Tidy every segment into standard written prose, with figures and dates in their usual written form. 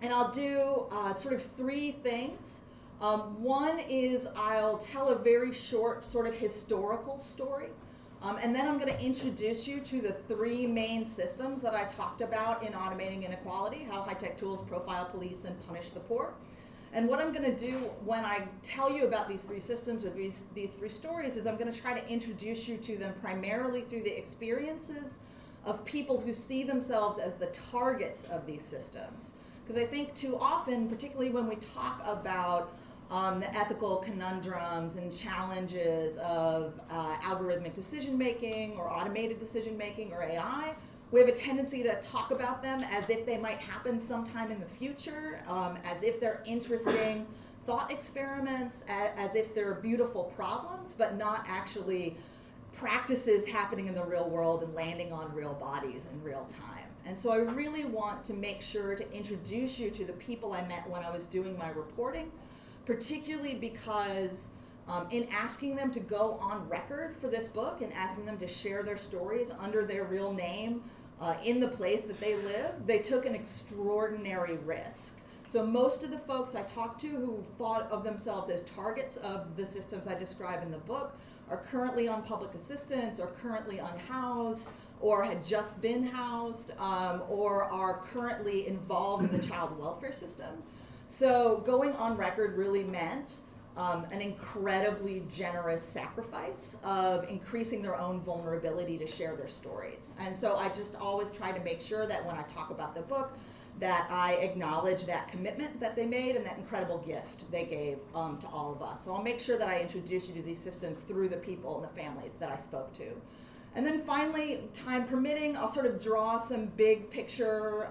And I'll do sort of three things. One is I'll tell a very short sort of historical story. And then I'm going to introduce you to the three main systems that I talked about in automating inequality, how high-tech tools profile, police, and punish the poor. And what I'm going to do when I tell you about these three systems or these three stories is I'm going to try to introduce you to them primarily through the experiences of people who see themselves as the targets of these systems. Because I think too often, particularly when we talk about the ethical conundrums and challenges of algorithmic decision making or automated decision making or AI, we have a tendency to talk about them as if they might happen sometime in the future, as if they're interesting thought experiments, as if they're beautiful problems, but not actually practices happening in the real world and landing on real bodies in real time. And so I really want to make sure to introduce you to the people I met when I was doing my reporting, particularly because in asking them to go on record for this book and asking them to share their stories under their real name in the place that they live, they took an extraordinary risk. So most of the folks I talked to who thought of themselves as targets of the systems I describe in the book are currently on public assistance, or currently unhoused, or had just been housed, or are currently involved in the child welfare system. So going on record really meant an incredibly generous sacrifice of increasing their own vulnerability to share their stories. And so I just always try to make sure that when I talk about the book, that I acknowledge that commitment that they made and that incredible gift they gave to all of us. So I'll make sure that I introduce you to these systems through the people and the families that I spoke to. And then finally, time permitting, I'll sort of draw some big picture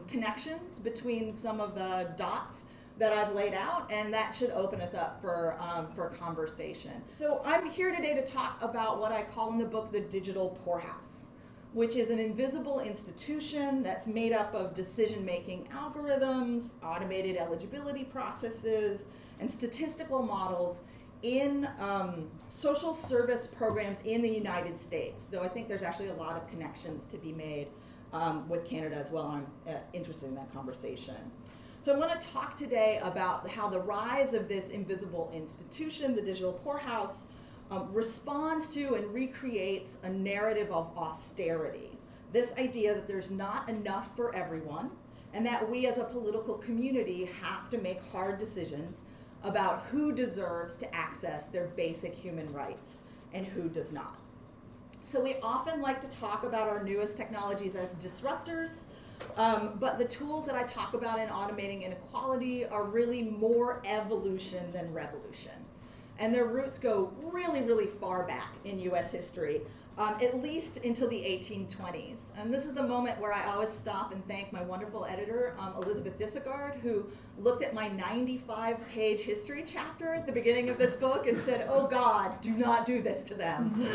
connections between some of the dots that I've laid out, and that should open us up for conversation. So I'm here today to talk about what I call in the book the digital poorhouse, which is an invisible institution that's made up of decision-making algorithms, automated eligibility processes, and statistical models in social service programs in the United States. Though I think there's actually a lot of connections to be made with Canada as well, and I'm interested in that conversation. So I want to talk today about how the rise of this invisible institution, the digital poorhouse, responds to and recreates a narrative of austerity. This idea that there's not enough for everyone, and that we as a political community have to make hard decisions about who deserves to access their basic human rights and who does not. So we often like to talk about our newest technologies as disruptors, but the tools that I talk about in automating inequality are really more evolution than revolution. And their roots go really, really far back in US history, at least until the 1820s. And this is the moment where I always stop and thank my wonderful editor, Elizabeth Disegard, who looked at my 95-page history chapter at the beginning of this book and said, "Oh God, do not do this to them."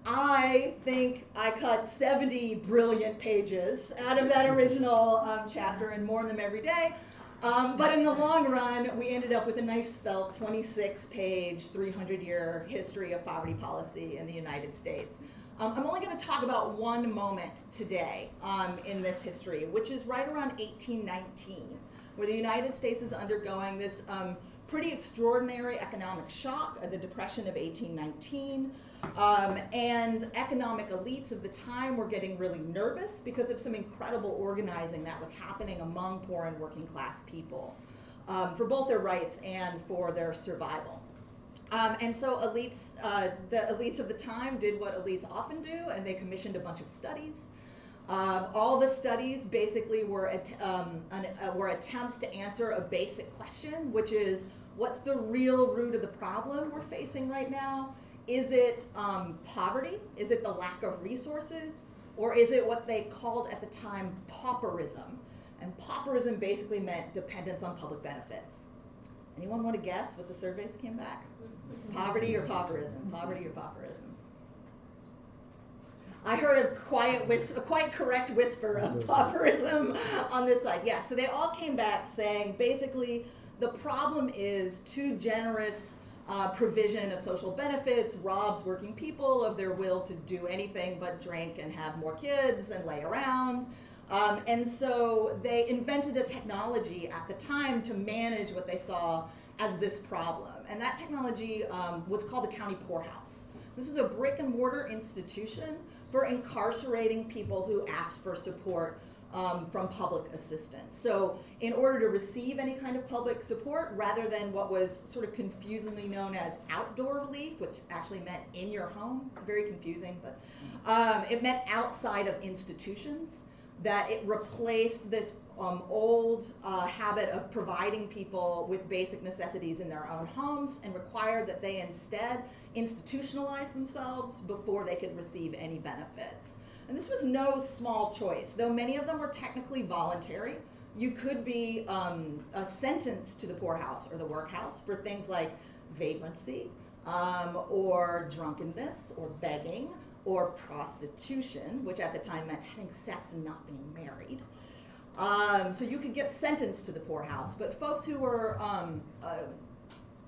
I think I cut 70 brilliant pages out of that original chapter and mourn them every day. But in the long run, we ended up with a nice spelt 26-page, 300-year history of poverty policy in the United States. I'm only going to talk about one moment today in this history, which is right around 1819, where the United States is undergoing this pretty extraordinary economic shock, the Depression of 1819. And economic elites of the time were getting really nervous because of some incredible organizing that was happening among poor and working class people for both their rights and for their survival. And so elites, the elites of the time did what elites often do, and they commissioned a bunch of studies. All the studies basically were attempts to answer a basic question, which is, what's the real root of the problem we're facing right now? Is it poverty? Is it the lack of resources? Or is it what they called at the time pauperism? And pauperism basically meant dependence on public benefits. Anyone want to guess what the surveys came back? Poverty or pauperism? Poverty or pauperism? I heard a quite correct whisper of pauperism on this side. Yeah, so they all came back saying basically the problem is too generous provision of social benefits robs working people of their will to do anything but drink and have more kids and lay around. And so they invented a technology at the time to manage what they saw as this problem. And that technology was called the county poorhouse. This is a brick and mortar institution for incarcerating people who asked for support from public assistance. So in order to receive any kind of public support, rather than what was sort of confusingly known as outdoor relief, which actually meant in your home, it's very confusing, but it meant outside of institutions, that it replaced this old habit of providing people with basic necessities in their own homes and required that they instead institutionalize themselves before they could receive any benefits. And this was no small choice, though many of them were technically voluntary. You could be sentenced to the poorhouse or the workhouse for things like vagrancy, or drunkenness, or begging, or prostitution, which at the time meant having sex and not being married. So you could get sentenced to the poorhouse, but folks who were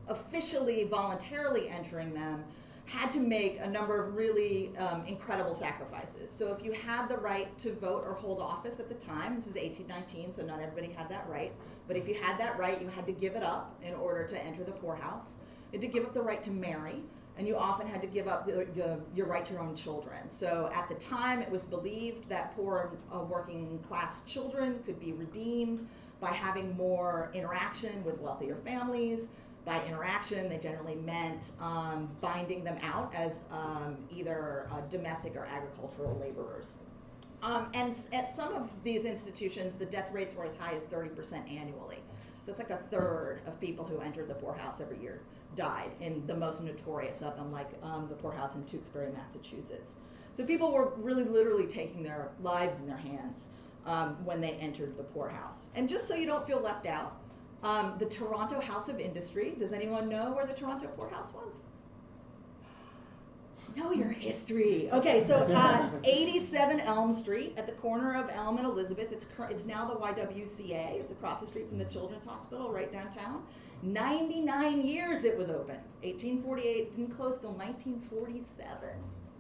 officially voluntarily entering them had to make a number of really incredible sacrifices. So if you had the right to vote or hold office at the time, this is 1819, so not everybody had that right, but if you had that right, you had to give it up in order to enter the poorhouse. You had to give up the right to marry, and you often had to give up your right to your own children. So at the time, it was believed that poor working class children could be redeemed by having more interaction with wealthier families. By interaction, they generally meant binding them out as either domestic or agricultural laborers. And at some of these institutions, the death rates were as high as 30% annually. So it's like a third of people who entered the poorhouse every year died in the most notorious of them, like the poorhouse in Tewksbury, Massachusetts. So people were really literally taking their lives in their hands when they entered the poorhouse. And just so you don't feel left out, the Toronto House of Industry, does anyone know where the Toronto poorhouse was? Know your history. Okay, so 87 Elm Street at the corner of Elm and Elizabeth. It's now the YWCA. It's across the street from the Children's Hospital right downtown. 99 years it was open. 1848, didn't close till 1947,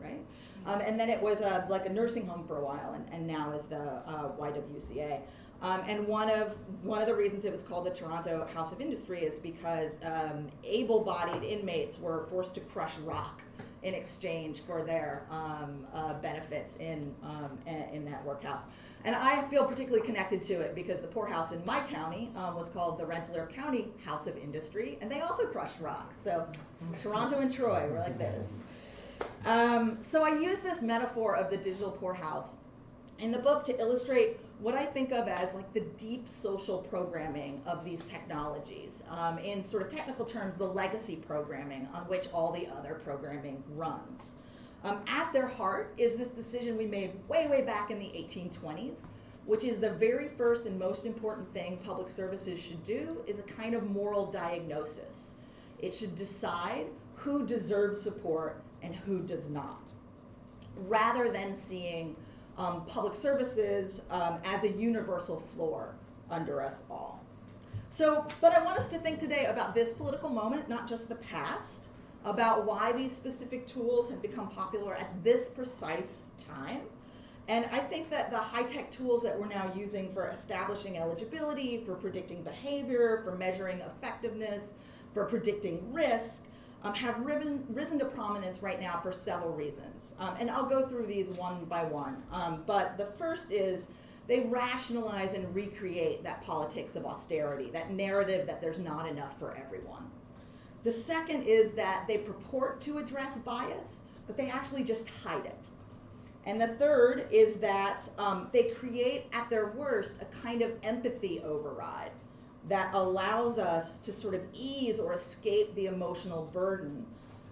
right? And then it was like a nursing home for a while, and now is the YWCA. And one of the reasons it was called the Toronto House of Industry is because able-bodied inmates were forced to crush rock in exchange for their benefits in that workhouse. And I feel particularly connected to it because the poorhouse in my county was called the Rensselaer County House of Industry, and they also crushed rock. So Toronto and Troy were like this. So I use this metaphor of the digital poorhouse in the book to illustrate what I think of as like the deep social programming of these technologies. In sort of technical terms, the legacy programming on which all the other programming runs. At their heart is this decision we made way, way back in the 1820s, which is the very first and most important thing public services should do is a kind of moral diagnosis. It should decide who deserves support and who does not, rather than seeing public services as a universal floor under us all. So, but I want us to think today about this political moment, not just the past, about why these specific tools have become popular at this precise time. And I think that the high-tech tools that we're now using for establishing eligibility, for predicting behavior, for measuring effectiveness, for predicting risk, have risen to prominence right now for several reasons. And I'll go through these one by one. But the first is they rationalize and recreate that politics of austerity, that narrative that there's not enough for everyone. The second is that they purport to address bias, but they actually just hide it. And the third is that they create, at their worst, a kind of empathy override that allows us to sort of ease or escape the emotional burden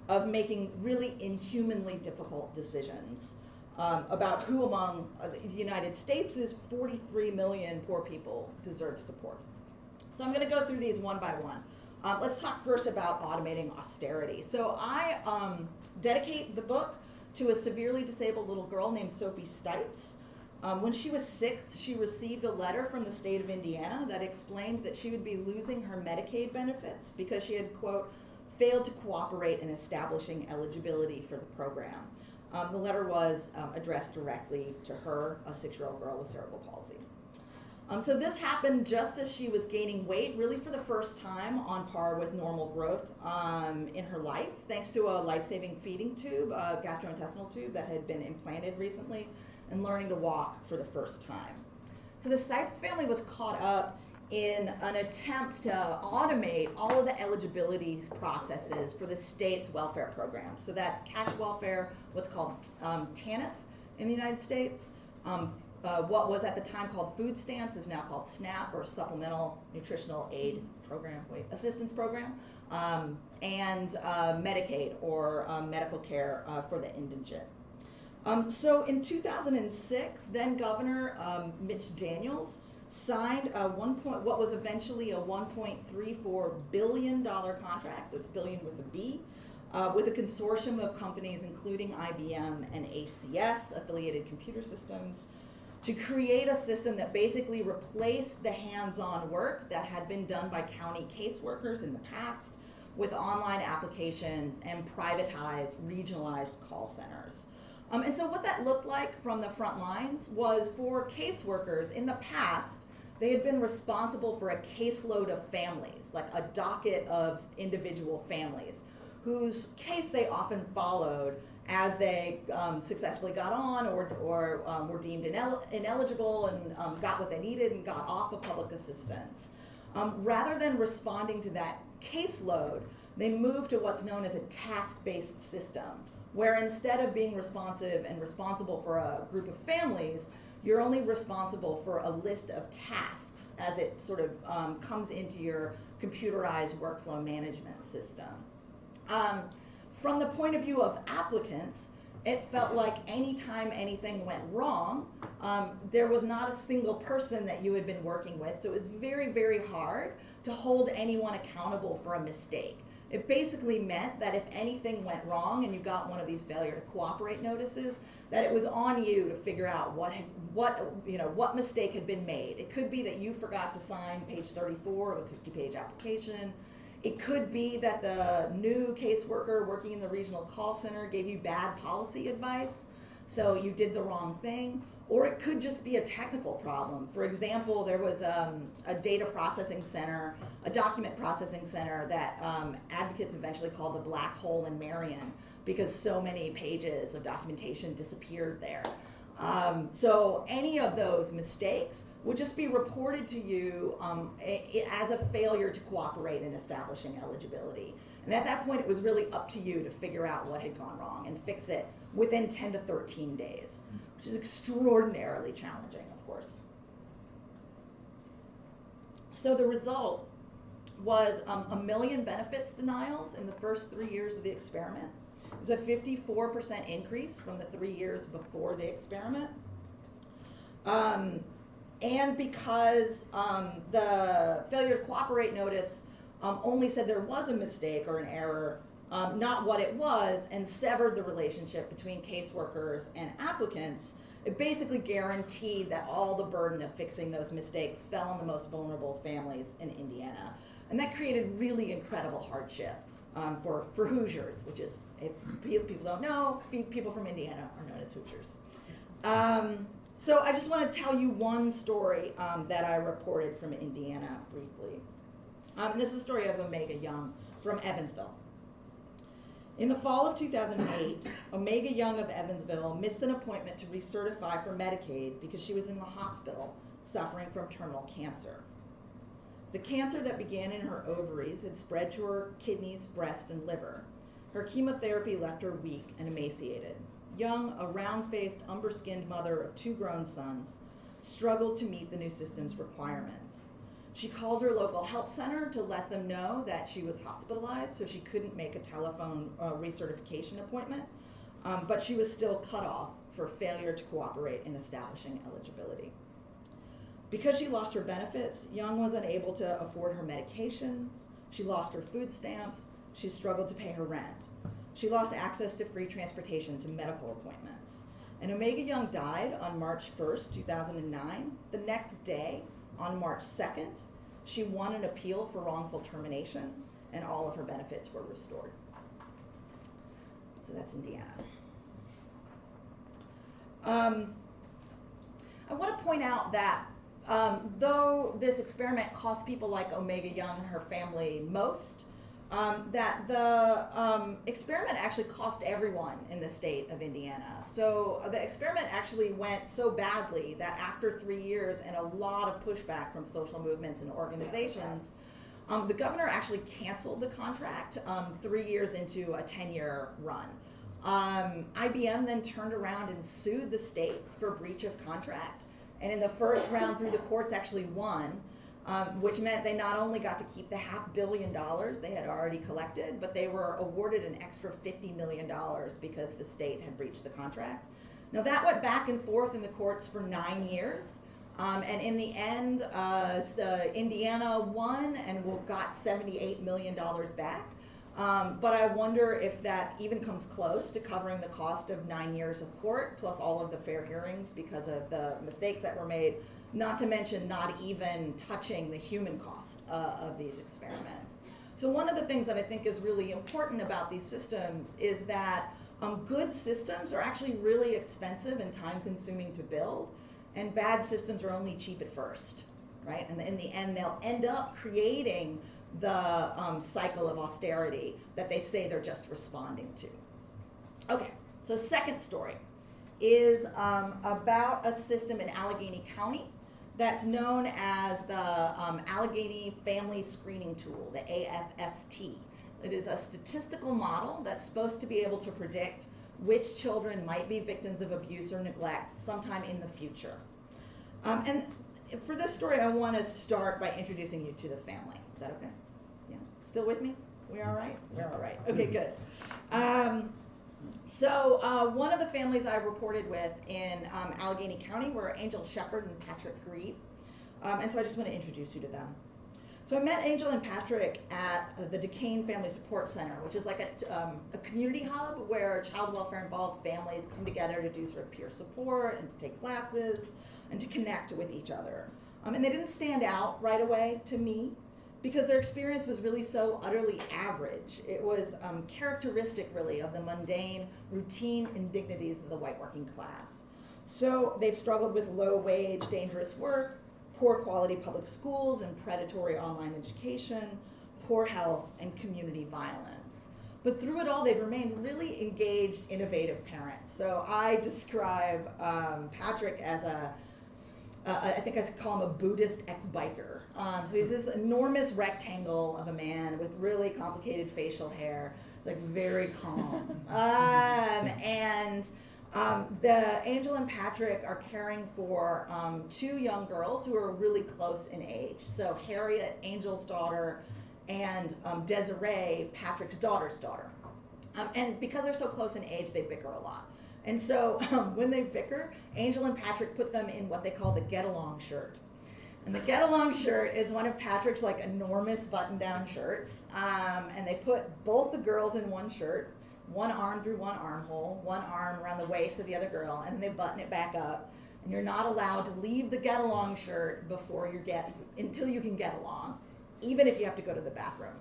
of making really inhumanly difficult decisions about who among the United States' 43 million poor people deserves support. So I'm going to go through these one by one. Let's talk first about automating austerity. So I dedicate the book to a severely disabled little girl named Sophie Stipes. When she was 6, she received a letter from the state of Indiana that explained that she would be losing her Medicaid benefits because she had, quote, failed to cooperate in establishing eligibility for the program. The letter was addressed directly to her, a 6-year-old girl with cerebral palsy. So this happened just as she was gaining weight, really for the first time on par with normal growth in her life, thanks to a life-saving feeding tube, a gastrointestinal tube that had been implanted recently, and learning to walk for the first time. So the Sipes family was caught up in an attempt to automate all of the eligibility processes for the state's welfare programs. So that's cash welfare, what's called TANF in the United States. What was at the time called food stamps is now called SNAP, or Supplemental Nutritional Aid Program, Assistance Program, and Medicaid, or medical care for the indigent. So in 2006, then Governor Mitch Daniels signed what was eventually a $1.34 billion contract, that's billion with a B, with a consortium of companies including IBM and ACS, Affiliated Computer Systems, to create a system that basically replaced the hands-on work that had been done by county caseworkers in the past with online applications and privatized, regionalized call centers. And so what that looked like from the front lines was, for caseworkers in the past, they had been responsible for a caseload of families, like a docket of individual families, whose case they often followed as they successfully got on or were deemed ineligible and got what they needed and got off of public assistance. Rather than responding to that caseload, they moved to what's known as a task-based system, where instead of being responsive and responsible for a group of families, you're only responsible for a list of tasks as it sort of comes into your computerized workflow management system. From the point of view of applicants, it felt like anytime anything went wrong, there was not a single person that you had been working with, so it was very, very hard to hold anyone accountable for a mistake. It basically meant that if anything went wrong and you got one of these failure to cooperate notices, that it was on you to figure out what mistake had been made. It could be that you forgot to sign page 34 of a 50-page application. It could be that the new caseworker working in the regional call center gave you bad policy advice, so you did the wrong thing. Or it could just be a technical problem. For example, there was a data processing center, a document processing center that advocates eventually called the black hole in Marion, because so many pages of documentation disappeared there. So any of those mistakes would just be reported to you as a failure to cooperate in establishing eligibility. And at that point, it was really up to you to figure out what had gone wrong and fix it within 10 to 13 days, which is extraordinarily challenging, of course. So the result was 1 million benefits denials in the first 3 years of the experiment. It was a 54% increase from the 3 years before the experiment. And because the failure to cooperate notice only said there was a mistake or an error, not what it was, and severed the relationship between caseworkers and applicants, it basically guaranteed that all the burden of fixing those mistakes fell on the most vulnerable families in Indiana. And that created really incredible hardship for Hoosiers, which is, if people don't know, people from Indiana are known as Hoosiers. So I just want to tell you one story that I reported from Indiana briefly. This is the story of Omega Young from Evansville. In the fall of 2008, Omega Young of Evansville missed an appointment to recertify for Medicaid because she was in the hospital suffering from terminal cancer. The cancer that began in her ovaries had spread to her kidneys, breast, and liver. Her chemotherapy left her weak and emaciated. Young, a round-faced, umber-skinned mother of 2 grown sons, struggled to meet the new system's requirements. She called her local help center to let them know that she was hospitalized, so she couldn't make a telephone recertification appointment, but she was still cut off for failure to cooperate in establishing eligibility. Because she lost her benefits, Young was unable to afford her medications, she lost her food stamps, she struggled to pay her rent. She lost access to free transportation to medical appointments. And Omega Young died on March 1st, 2009. The next day, on March 2nd, she won an appeal for wrongful termination, and all of her benefits were restored. So that's Indiana. I want to point out that though this experiment cost people like Omega Young and her family most, that the experiment actually cost everyone in the state of Indiana. So the experiment actually went so badly that after 3 years and a lot of pushback from social movements and organizations, the governor actually canceled the contract 3 years into a 10-year run. IBM then turned around and sued the state for breach of contract, and in the first round through the courts actually won, which meant they not only got to keep the $500 million they had already collected, but they were awarded an extra $50 million because the state had breached the contract. Now that went back and forth in the courts for 9 years, and in the end, Indiana won and got $78 million back. But I wonder if that even comes close to covering the cost of 9 years of court, plus all of the fair hearings because of the mistakes that were made, not to mention not even touching the human cost of these experiments. So one of the things that I think is really important about these systems is that good systems are actually really expensive and time-consuming to build, and bad systems are only cheap at first, right? And in the end, they'll end up creating the cycle of austerity that they say they're just responding to. Okay, so second story is about a system in Allegheny County that's known as the Allegheny Family Screening Tool, the AFST. It is a statistical model that's supposed to be able to predict which children might be victims of abuse or neglect sometime in the future. And for this story, I want to start by introducing you to the family. Is that okay? Yeah. Still with me? We all right? We're all right. Okay, good. So one of the families I reported with in Allegheny County were Angel Shepard and Patrick Grieve. And so I just want to introduce you to them. So I met Angel and Patrick at the Duquesne Family Support Center, which is like a community hub where child welfare involved families come together to do sort of peer support and to take classes and to connect with each other. And they didn't stand out right away to me because their experience was really so utterly average. It was characteristic really of the mundane, routine indignities of the white working class. So they've struggled with low wage, dangerous work, poor quality public schools and predatory online education, poor health, and community violence. But through it all, they've remained really engaged, innovative parents. So I describe Patrick as I think I could call him a Buddhist ex-biker. So he's this enormous rectangle of a man with really complicated facial hair. It's like very calm. The Angel and Patrick are caring for 2 young girls who are really close in age. So Harriet, Angel's daughter, and Desiree, Patrick's daughter's daughter. And because they're so close in age, they bicker a lot. And so when they bicker, Angel and Patrick put them in what they call the get-along shirt. And the get-along shirt is one of Patrick's like enormous button-down shirts. And they put both the girls in one shirt, one arm through one armhole, one arm around the waist of the other girl, and then they button it back up. And you're not allowed to leave the get-along shirt until you can get along, even if you have to go to the bathroom.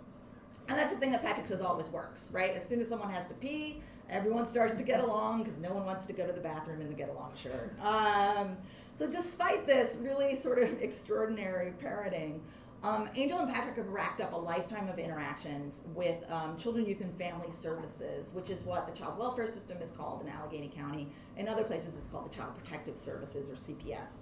And that's the thing that Patrick says always works, right? As soon as someone has to pee, everyone starts to get along because no one wants to go to the bathroom in the get-along shirt. So despite this really sort of extraordinary parenting, Angel and Patrick have racked up a lifetime of interactions with Children, Youth, and Family Services, which is what the child welfare system is called in Allegheny County. In other places, it's called the Child Protective Services, or CPS.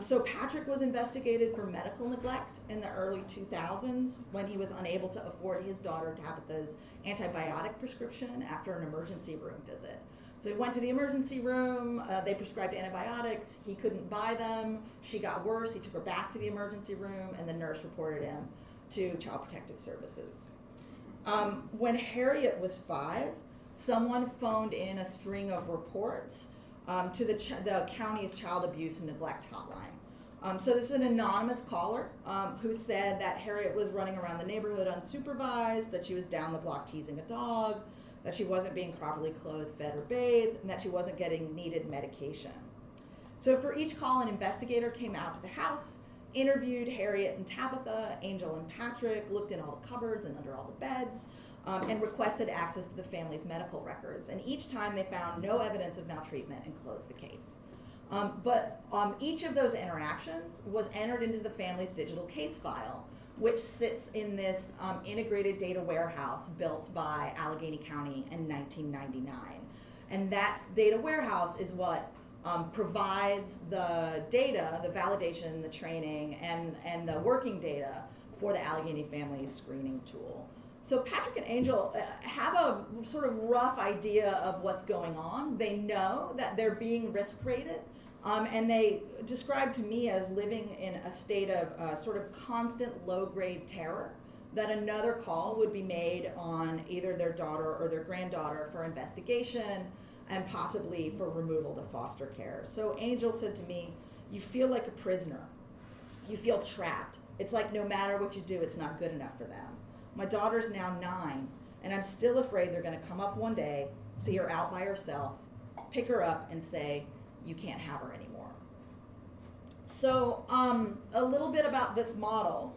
So Patrick was investigated for medical neglect in the early 2000s when he was unable to afford his daughter Tabitha's antibiotic prescription after an emergency room visit. So he went to the emergency room, they prescribed antibiotics, he couldn't buy them, she got worse, he took her back to the emergency room, and the nurse reported him to Child Protective Services. When Harriet was 5, someone phoned in a string of reports to the county's child abuse and neglect hotline. So this is an anonymous caller who said that Harriet was running around the neighborhood unsupervised, that she was down the block teasing a dog, that she wasn't being properly clothed, fed, or bathed, and that she wasn't getting needed medication. So for each call, an investigator came out to the house, interviewed Harriet and Tabitha, Angel and Patrick, looked in all the cupboards and under all the beds, and requested access to the family's medical records. And each time they found no evidence of maltreatment and closed the case. But each of those interactions was entered into the family's digital case file, which sits in this integrated data warehouse built by Allegheny County in 1999. And that data warehouse is what provides the data, the validation, the training, and the working data for the Allegheny Family Screening Tool. So Patrick and Angel have a sort of rough idea of what's going on. They know that they're being risk rated, and they describe to me as living in a state of sort of constant low-grade terror that another call would be made on either their daughter or their granddaughter for investigation and possibly for removal to foster care. So Angel said to me, "You feel like a prisoner. You feel trapped. It's like no matter what you do, it's not good enough for them. My daughter's now 9, and I'm still afraid they're going to come up one day, see her out by herself, pick her up, and say, 'You can't have her anymore.'" So a little bit about this model.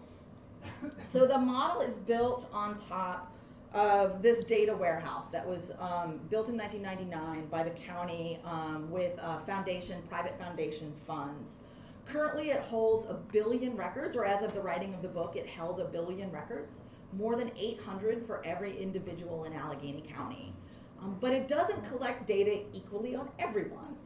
So the model is built on top of this data warehouse that was built in 1999 by the county with private foundation funds. Currently it holds 1 billion records, or as of the writing of the book, it held 1 billion records, more than 800 for every individual in Allegheny County. But it doesn't collect data equally on everyone.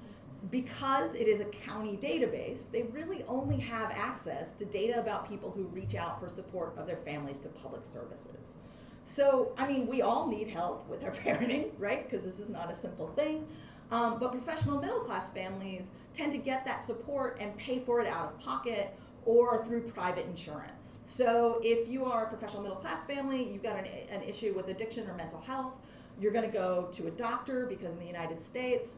Because it is a county database, they really only have access to data about people who reach out for support of their families to public services. So, I mean, we all need help with our parenting, right? Because this is not a simple thing. But professional middle-class families tend to get that support and pay for it out of pocket or through private insurance. So if you are a professional middle-class family, you've got an issue with addiction or mental health, you're going to go to a doctor because in the United States,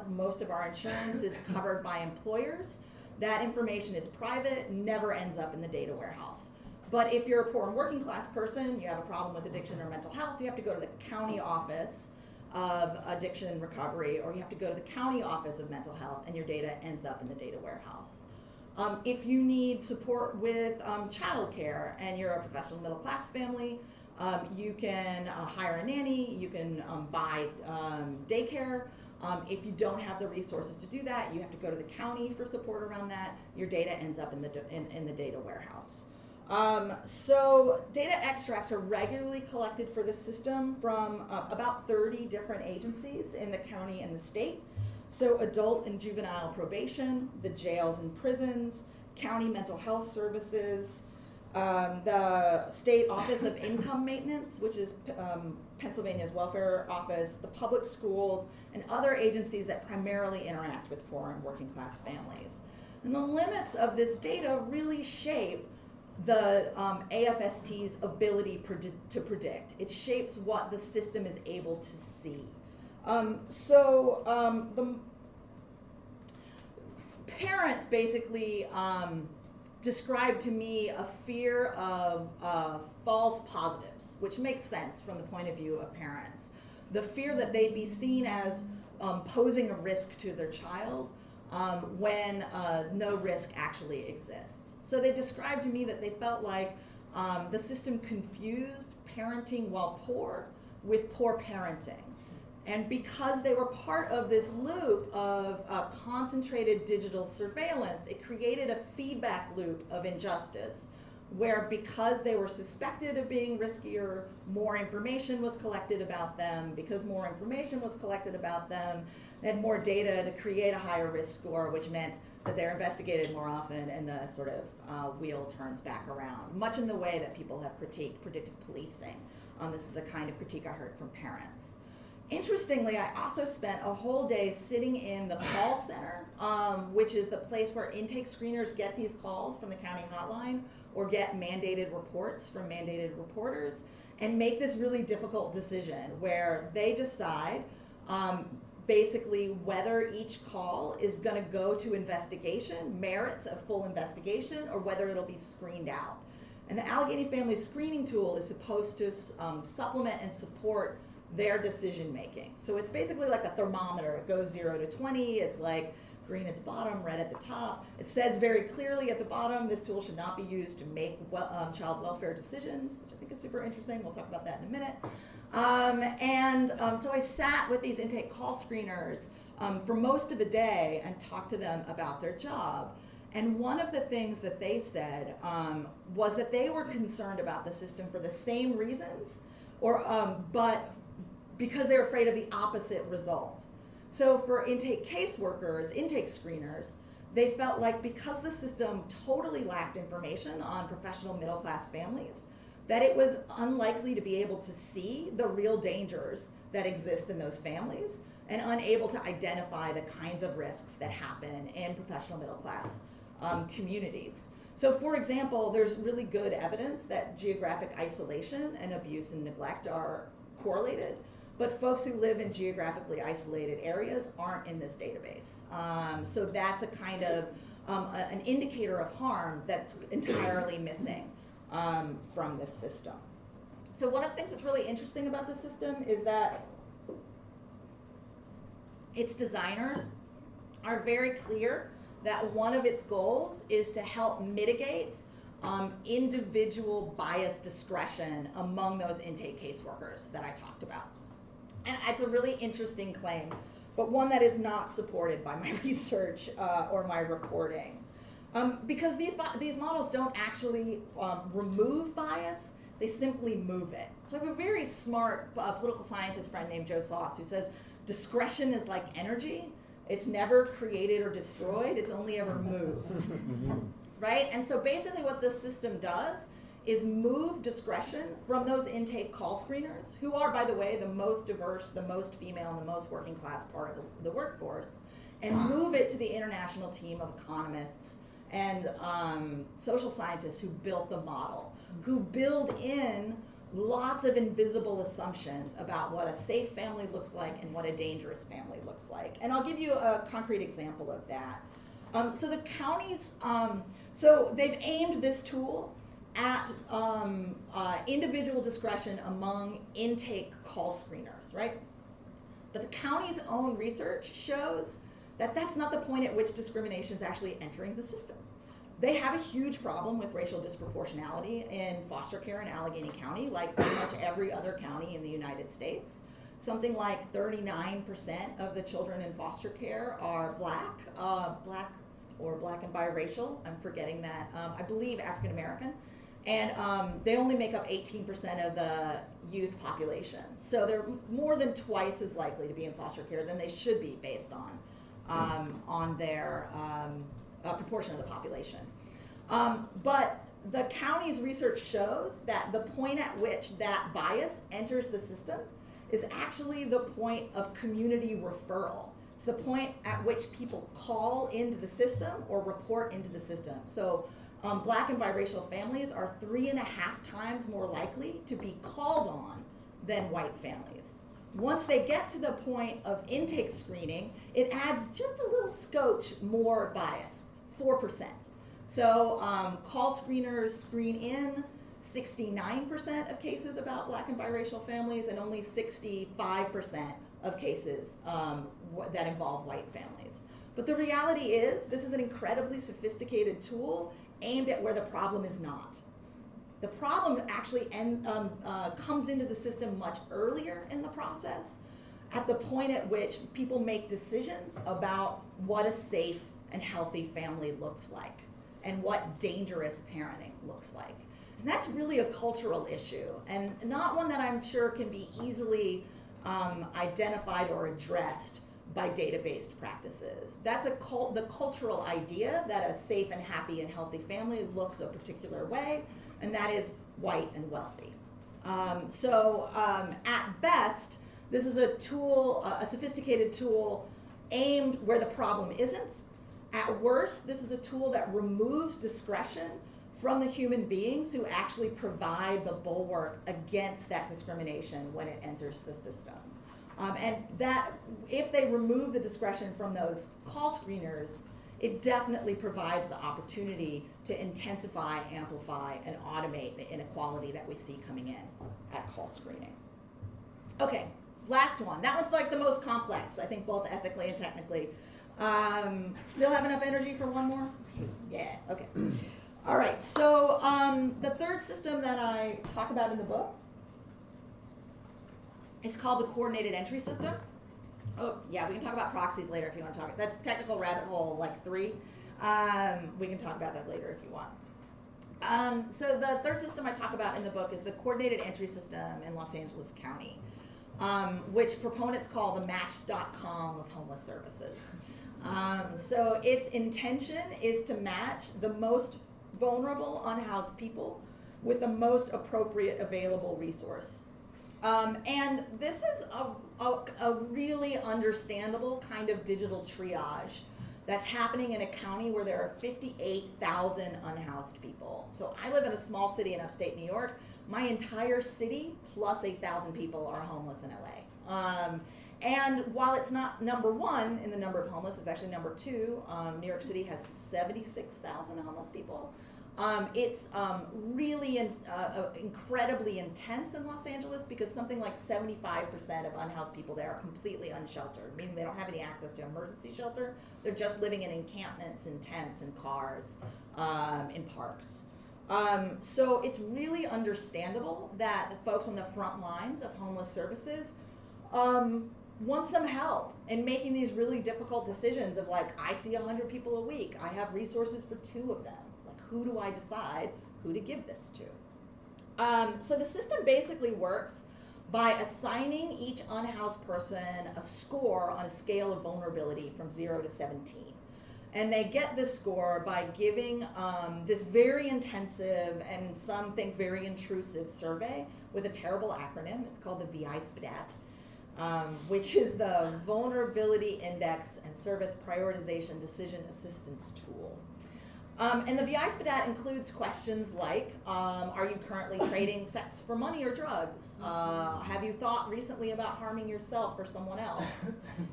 most of our insurance is covered by employers. That information is private, never ends up in the data warehouse. But if you're a poor and working class person, you have a problem with addiction or mental health, you have to go to the county office of addiction and recovery, or you have to go to the county office of mental health, and your data ends up in the data warehouse. If you need support with childcare and you're a professional middle class family, you can hire a nanny, you can buy daycare. If you don't have the resources to do that, you have to go to the county for support around that. Your data ends up in the data warehouse. So data extracts are regularly collected for the system from about 30 different agencies in the county and the state. So adult and juvenile probation, the jails and prisons, county mental health services, the State Office of Income Maintenance, which is Pennsylvania's welfare office, the public schools, and other agencies that primarily interact with poor and working class families. And the limits of this data really shape the AFST's ability to predict. It shapes what the system is able to see. The parents basically described to me a fear of false positives, which makes sense from the point of view of parents. The fear that they'd be seen as posing a risk to their child when no risk actually exists. So they described to me that they felt like the system confused parenting while poor with poor parenting. And because they were part of this loop of concentrated digital surveillance, it created a feedback loop of injustice, where because they were suspected of being riskier, more information was collected about them. Because more information was collected about them, they had more data to create a higher risk score, which meant that they're investigated more often, and the sort of wheel turns back around, much in the way that people have critiqued predictive policing. This is the kind of critique I heard from parents. Interestingly, I also spent a whole day sitting in the call center, which is the place where intake screeners get these calls from the county hotline or get mandated reports from mandated reporters, and make this really difficult decision where they decide basically whether each call is going to go to investigation, merits a full investigation, or whether it'll be screened out. And the Allegheny Family Screening Tool is supposed to supplement and support their decision making. So it's basically like a thermometer. It goes 0 to 20. It's like, green at the bottom, red at the top. It says very clearly at the bottom, this tool should not be used to make child welfare decisions, which I think is super interesting. We'll talk about that in a minute. So I sat with these intake call screeners for most of the day and talked to them about their job. And one of the things that they said was that they were concerned about the system for the same reasons, but because they're afraid of the opposite result. So for intake caseworkers, intake screeners, they felt like because the system totally lacked information on professional middle-class families, that it was unlikely to be able to see the real dangers that exist in those families and unable to identify the kinds of risks that happen in professional middle-class communities. So for example, there's really good evidence that geographic isolation and abuse and neglect are correlated, but folks who live in geographically isolated areas aren't in this database. So that's a kind of an indicator of harm that's entirely missing from this system. So one of the things that's really interesting about the system is that its designers are very clear that one of its goals is to help mitigate individual bias discretion among those intake caseworkers that I talked about. And it's a really interesting claim, but one that is not supported by my research or my reporting. Because these models don't actually remove bias, they simply move it. So I have a very smart political scientist friend named Joe Sauce who says discretion is like energy. It's never created or destroyed, it's only ever moved, right? And so basically what this system does is move discretion from those intake call screeners, who are, by the way, the most diverse, the most female, and the most working class part of the workforce, and move it to the international team of economists and social scientists who built the model, who build in lots of invisible assumptions about what a safe family looks like and what a dangerous family looks like. And I'll give you a concrete example of that. So the counties, so they've aimed this tool at individual discretion among intake call screeners, right? But the county's own research shows that that's not the point at which discrimination is actually entering the system. They have a huge problem with racial disproportionality in foster care in Allegheny County, like pretty much every other county in the United States. Something like 39% of the children in foster care are black or black and biracial. I'm forgetting that. I believe African American. And they only make up 18% of the youth population. So they're more than twice as likely to be in foster care than they should be based on their proportion of the population. But the county's research shows that the point at which that bias enters the system is actually the point of community referral. It's the point at which people call into the system or report into the system. So black and biracial families are 3.5 times more likely to be called on than white families. Once they get to the point of intake screening, it adds just a little scotch more bias, 4%. So call screeners screen in 69% of cases about black and biracial families and only 65% of cases that involve white families. But the reality is this is an incredibly sophisticated tool aimed at where the problem is not. The problem actually comes into the system much earlier in the process, at the point at which people make decisions about what a safe and healthy family looks like and what dangerous parenting looks like. And that's really a cultural issue, and not one that I'm sure can be easily identified or addressed by data-based practices. That's the cultural idea that a safe and happy and healthy family looks a particular way, and that is white and wealthy. At best, this is a tool, a sophisticated tool aimed where the problem isn't. At worst, this is a tool that removes discretion from the human beings who actually provide the bulwark against that discrimination when it enters the system. And that, if they remove the discretion from those call screeners, it definitely provides the opportunity to intensify, amplify, and automate the inequality that we see coming in at call screening. Okay, last one. That one's like the most complex, I think, both ethically and technically. Still have enough energy for one more? Yeah, okay. All right, so the third system that I talk about in the book is called the coordinated entry system. Oh, yeah, we can talk about proxies later if you want to talk. That's technical rabbit hole like 3. We can talk about that later if you want. So the third system I talk about in the book is the coordinated entry system in Los Angeles County, which proponents call the Match.com of homeless services. So its intention is to match the most vulnerable unhoused people with the most appropriate available resource. And this is a really understandable kind of digital triage that's happening in a county where there are 58,000 unhoused people. So I live in a small city in upstate New York. My entire city plus 8,000 people are homeless in LA. And while it's not number 1 in the number of homeless, it's actually number 2. New York City has 76,000 homeless people. It's really incredibly intense in Los Angeles because something like 75% of unhoused people there are completely unsheltered, meaning they don't have any access to emergency shelter. They're just living in encampments, in tents, in cars, in parks. So it's really understandable that the folks on the front lines of homeless services want some help in making these really difficult decisions of like, I see 100 people a week. I have resources for 2 of them. Who do I decide who to give this to? So the system basically works by assigning each unhoused person a score on a scale of vulnerability from 0 to 17. And they get this score by giving this very intensive and some think very intrusive survey with a terrible acronym. It's called the VI-SPDAT, which is the Vulnerability Index and Service Prioritization Decision Assistance Tool. And the VI-SPDAT includes questions like, are you currently trading sex for money or drugs? Have you thought recently about harming yourself or someone else?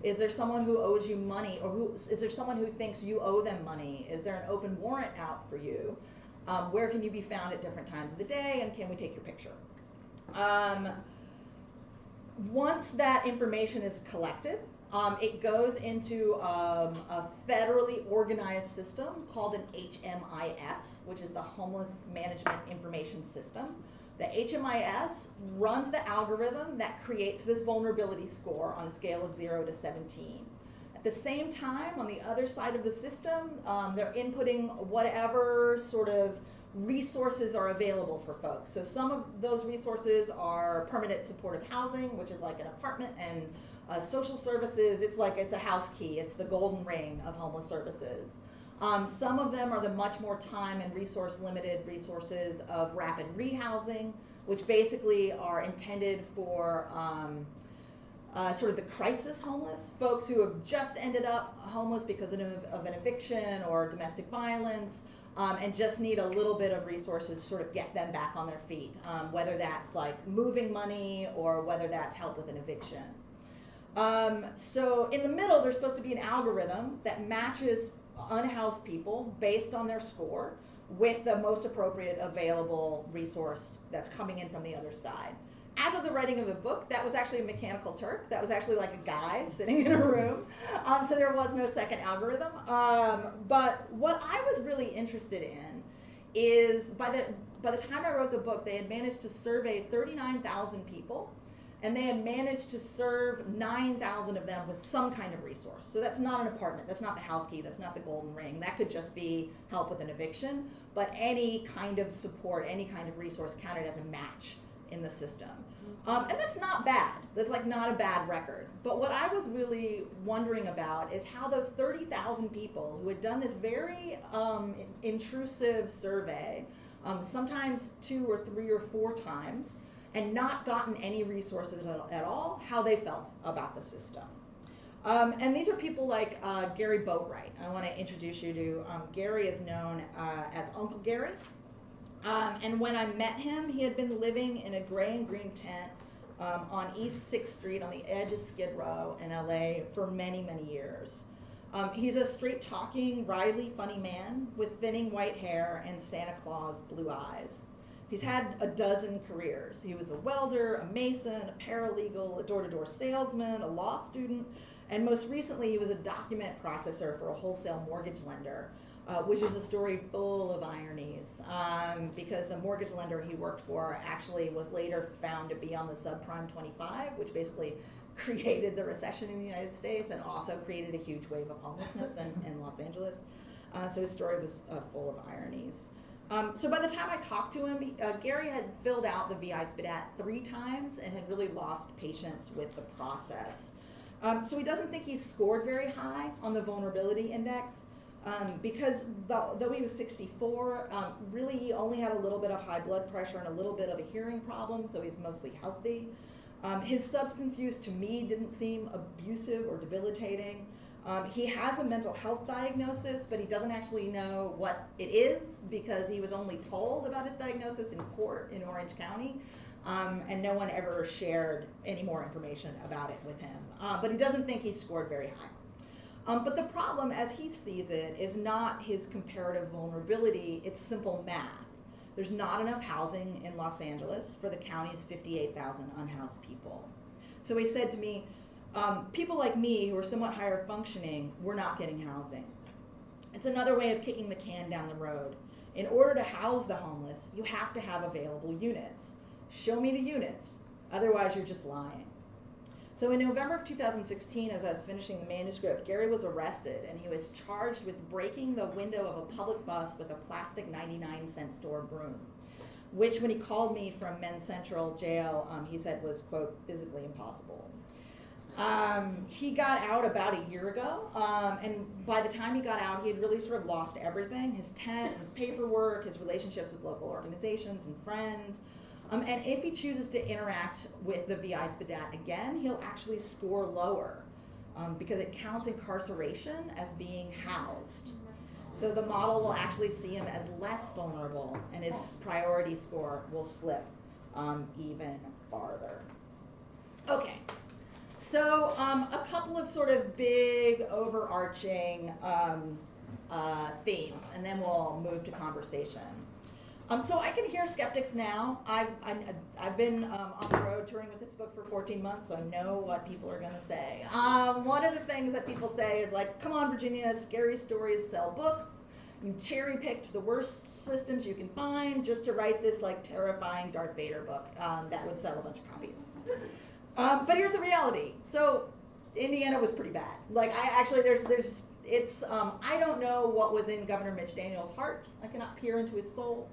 Is there someone who owes you money, or is there someone who thinks you owe them money? Is there an open warrant out for you? Where can you be found at different times of the day, and can we take your picture? Once that information is collected, it goes into a federally organized system called an HMIS, which is the Homeless Management Information System. The HMIS runs the algorithm that creates this vulnerability score on a scale of 0 to 17. At the same time, on the other side of the system, they're inputting whatever sort of resources are available for folks. So some of those resources are permanent supportive housing, which is like an apartment, and social services, it's a house key. It's the golden ring of homeless services. Some of them are the much more time and resource limited resources of rapid rehousing, which basically are intended for sort of the crisis homeless, folks who have just ended up homeless because of an eviction or domestic violence, and just need a little bit of resources to sort of get them back on their feet, whether that's like moving money or whether that's help with an eviction. So in the middle, there's supposed to be an algorithm that matches unhoused people based on their score with the most appropriate available resource that's coming in from the other side. As of the writing of the book, that was actually a Mechanical Turk. That was actually like a guy sitting in a room. So there was no second algorithm. But what I was really interested in is by the time I wrote the book, they had managed to survey 39,000 people, and they had managed to serve 9,000 of them with some kind of resource. So that's not an apartment, that's not the house key, that's not the golden ring. That could just be help with an eviction, but any kind of support, any kind of resource counted as a match in the system. And that's not bad. That's like not a bad record. But what I was really wondering about is how those 30,000 people who had done this very intrusive survey, sometimes 2 or 3 or 4 times, and not gotten any resources at all, how they felt about the system. And these are people like Gary Boatwright. I want to introduce you to Gary is known as Uncle Gary. And when I met him, he had been living in a gray and green tent on East 6th Street on the edge of Skid Row in LA for many, many years. He's a straight-talking, wryly funny man with thinning white hair and Santa Claus blue eyes. He's had a dozen careers. He was a welder, a mason, a paralegal, a door-to-door salesman, a law student, And most recently, he was a document processor for a wholesale mortgage lender, which is a story full of ironies, because the mortgage lender he worked for actually was later found to be on the subprime 25, which basically created the recession in the United States and also created a huge wave of homelessness in Los Angeles. So his story was full of ironies. So by the time I talked to him, Gary had filled out the VI SPDAT 3 times and had really lost patience with the process. So he doesn't think he scored very high on the vulnerability index, because though he was 64, really he only had a little bit of high blood pressure and a little bit of a hearing problem, so he's mostly healthy. His substance use to me didn't seem abusive or debilitating. He has a mental health diagnosis, but he doesn't actually know what it is because he was only told about his diagnosis in court in Orange County, and no one ever shared any more information about it with him. But he doesn't think he scored very high. But the problem, as he sees it, is not his comparative vulnerability, it's simple math. There's not enough housing in Los Angeles for the county's 58,000 unhoused people. So he said to me, people like me who are somewhat higher functioning, we're not getting housing. It's another way of kicking the can down the road. In order to house the homeless, you have to have available units. Show me the units, otherwise you're just lying. So in November of 2016, as I was finishing the manuscript, Gary was arrested and he was charged with breaking the window of a public bus with a plastic 99-cent store broom, which when he called me from Men's Central Jail, he said was, quote, physically impossible. He got out about a year ago, and by the time he got out, he had really sort of lost everything, his tent, his paperwork, his relationships with local organizations and friends. And if he chooses to interact with the VI SPDAT again, he'll actually score lower, because it counts incarceration as being housed. So the model will actually see him as less vulnerable, and his priority score will slip even farther. Okay. So a couple of sort of big overarching themes, and then we'll move to conversation. So I can hear skeptics now. I've been on the road touring with this book for 14 months, so I know what people are going to say. One of the things that people say is like, come on, Virginia, scary stories sell books. You cherry-picked the worst systems you can find just to write this like terrifying Darth Vader book that would sell a bunch of copies. But here's the reality. So Indiana was pretty bad. Like I don't know what was in Governor Mitch Daniels' heart. I cannot peer into his soul.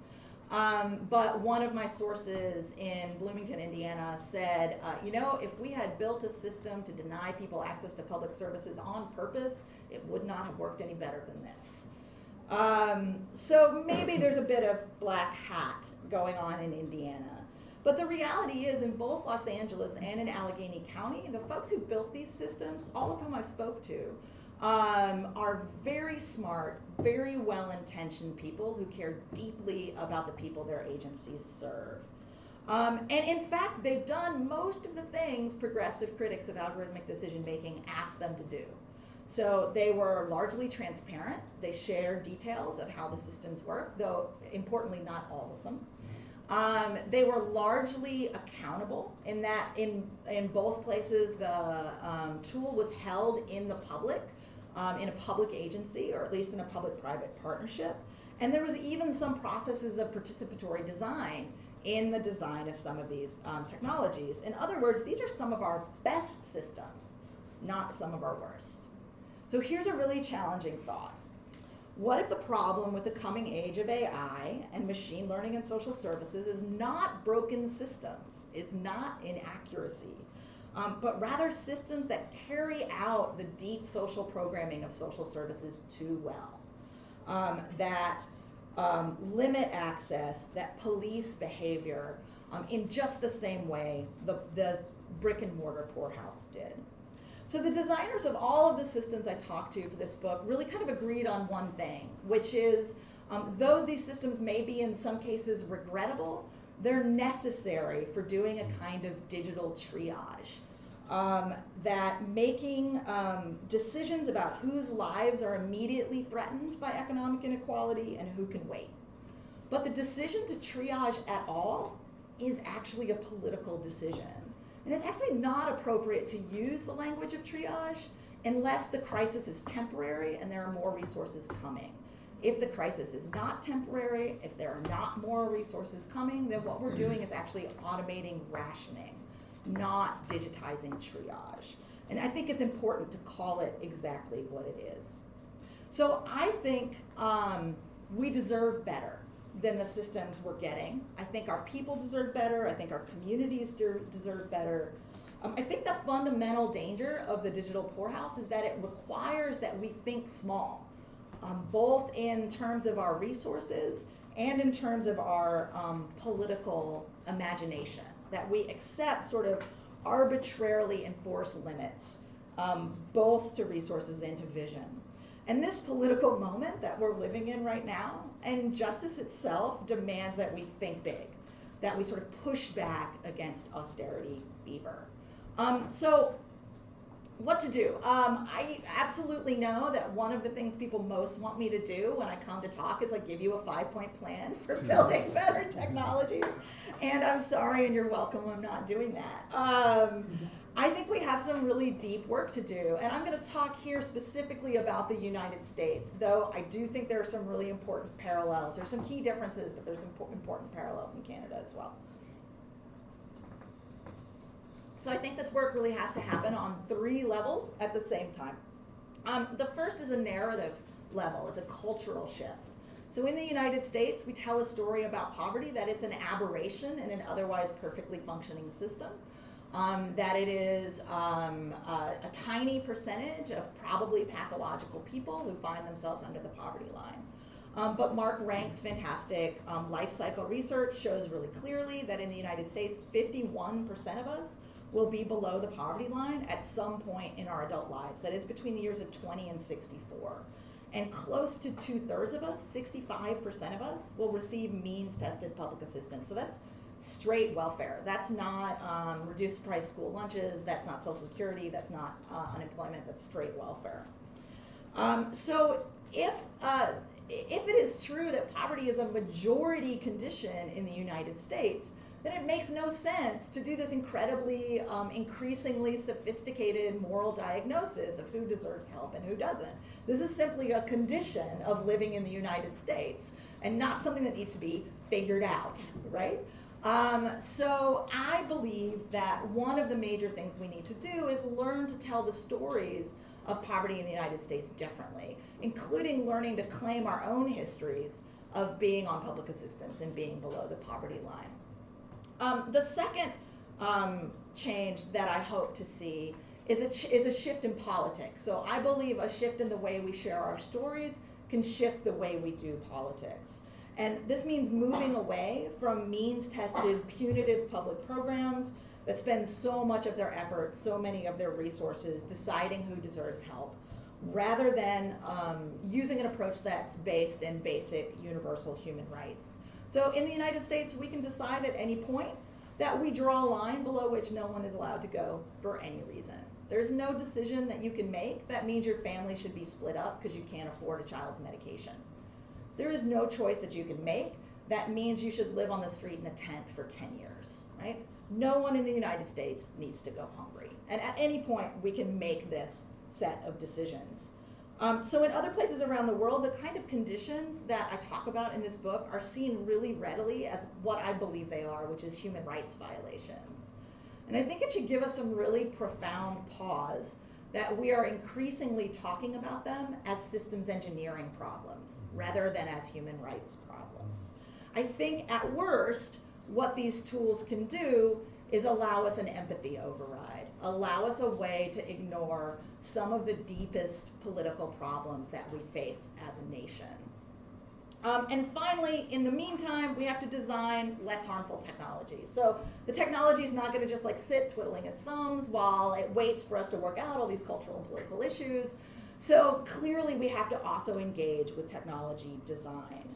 But one of my sources in Bloomington, Indiana said, if we had built a system to deny people access to public services on purpose, it would not have worked any better than this. So maybe there's a bit of black hat going on in Indiana. But the reality is, in both Los Angeles and in Allegheny County, the folks who built these systems, all of whom I spoke to, are very smart, very well-intentioned people who care deeply about the people their agencies serve. And in fact, they've done most of the things progressive critics of algorithmic decision-making asked them to do. So they were largely transparent. They shared details of how the systems work, though importantly, not all of them. They were largely accountable in that in both places the tool was held in the public, in a public agency, or at least in a public-private partnership. And there was even some processes of participatory design in the design of some of these technologies. In other words, these are some of our best systems, not some of our worst. So here's a really challenging thought. What if the problem with the coming age of AI and machine learning and social services is not broken systems, is not inaccuracy, but rather systems that carry out the deep social programming of social services too well, that limit access, that police behavior in just the same way the brick and mortar poorhouse did. So the designers of all of the systems I talked to for this book really kind of agreed on one thing, which is though these systems may be in some cases regrettable, they're necessary for doing a kind of digital triage. That making decisions about whose lives are immediately threatened by economic inequality and who can wait. But the decision to triage at all is actually a political decision. And it's actually not appropriate to use the language of triage unless the crisis is temporary and there are more resources coming. If the crisis is not temporary, if there are not more resources coming, then what we're doing is actually automating rationing, not digitizing triage. And I think it's important to call it exactly what it is. So I think we deserve better than the systems we're getting. I think our people deserve better. I think our communities deserve better. I think the fundamental danger of the digital poorhouse is that it requires that we think small, both in terms of our resources and in terms of our political imagination, that we accept sort of arbitrarily enforced limits, both to resources and to vision. And this political moment that we're living in right now, and justice itself demands that we think big, that we sort of push back against austerity fever. So what to do? I absolutely know that one of the things people most want me to do when I come to talk is like give you a 5-point plan for building better technologies. And I'm sorry, and you're welcome, I'm not doing that. I think we have some really deep work to do, and I'm going to talk here specifically about the United States, though I do think there are some really important parallels. There's some key differences, but there's some important parallels in Canada as well. So I think this work really has to happen on 3 levels at the same time. The first is a narrative level, it's a cultural shift. So in the United States, we tell a story about poverty, that it's an aberration in an otherwise perfectly functioning system. That it is a tiny percentage of probably pathological people who find themselves under the poverty line. But Mark Rank's fantastic life cycle research shows really clearly that in the United States, 51% of us will be below the poverty line at some point in our adult lives. That is between the years of 20 and 64. And close to 2/3 of us, 65% of us, will receive means-tested public assistance. So that's straight welfare. That's not reduced price school lunches, that's not Social Security, that's not unemployment, that's straight welfare. So if it is true that poverty is a majority condition in the United States, then it makes no sense to do this incredibly, increasingly sophisticated moral diagnosis of who deserves help and who doesn't. This is simply a condition of living in the United States and not something that needs to be figured out, right? So I believe that one of the major things we need to do is learn to tell the stories of poverty in the United States differently, including learning to claim our own histories of being on public assistance and being below the poverty line. The second change that I hope to see is a shift in politics. So I believe a shift in the way we share our stories can shift the way we do politics. And this means moving away from means-tested, punitive public programs that spend so much of their effort, so many of their resources deciding who deserves help, rather than using an approach that's based in basic universal human rights. So in the United States, we can decide at any point that we draw a line below which no one is allowed to go for any reason. There's no decision that you can make that means your family should be split up because you can't afford a child's medication. There is no choice that you can make that means you should live on the street in a tent for 10 years, right? No one in the United States needs to go hungry. And at any point, we can make this set of decisions. So in other places around the world, the kind of conditions that I talk about in this book are seen really readily as what I believe they are, which is human rights violations. And I think it should give us some really profound pause that we are increasingly talking about them as systems engineering problems rather than as human rights problems. I think at worst, what these tools can do is allow us an empathy override, allow us a way to ignore some of the deepest political problems that we face as a nation. And finally, in the meantime, we have to design less harmful technology. So the technology is not going to just like sit twiddling its thumbs while it waits for us to work out all these cultural and political issues. So clearly we have to also engage with technology design.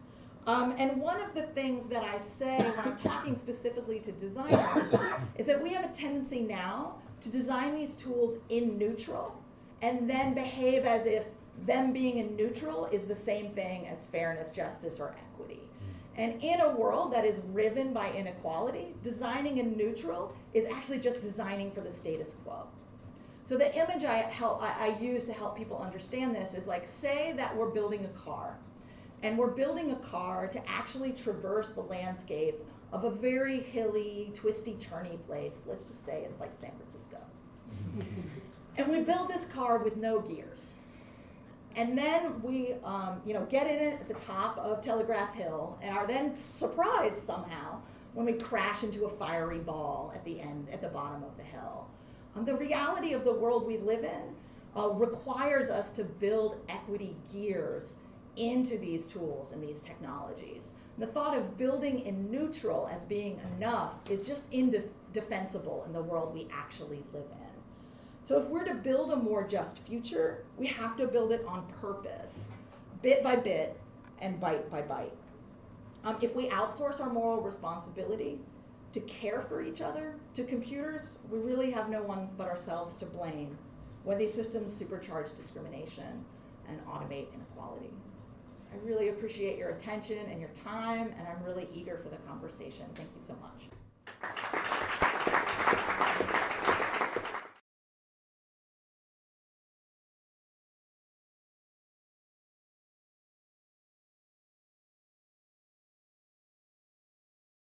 And one of the things that I say when I'm talking specifically to designers is that we have a tendency now to design these tools in neutral and then behave as if them being in neutral is the same thing as fairness, justice, or equity. And in a world that is riven by inequality, designing in neutral is actually just designing for the status quo. So the image I use to help people understand this is like, say that we're building a car, and we're building a car to actually traverse the landscape of a very hilly, twisty, turny place. Let's just say it's like San Francisco. And we build this car with no gears. And then we get in it at the top of Telegraph Hill and are then surprised somehow when we crash into a fiery ball at the bottom of the hill. The reality of the world we live in requires us to build equity gears into these tools and these technologies. And the thought of building in neutral as being enough is just indefensible in the world we actually live in. So if we're to build a more just future, we have to build it on purpose, bit by bit and bite by bite. If we outsource our moral responsibility to care for each other to computers, we really have no one but ourselves to blame when these systems supercharge discrimination and automate inequality. I really appreciate your attention and your time, and I'm really eager for the conversation. Thank you so much.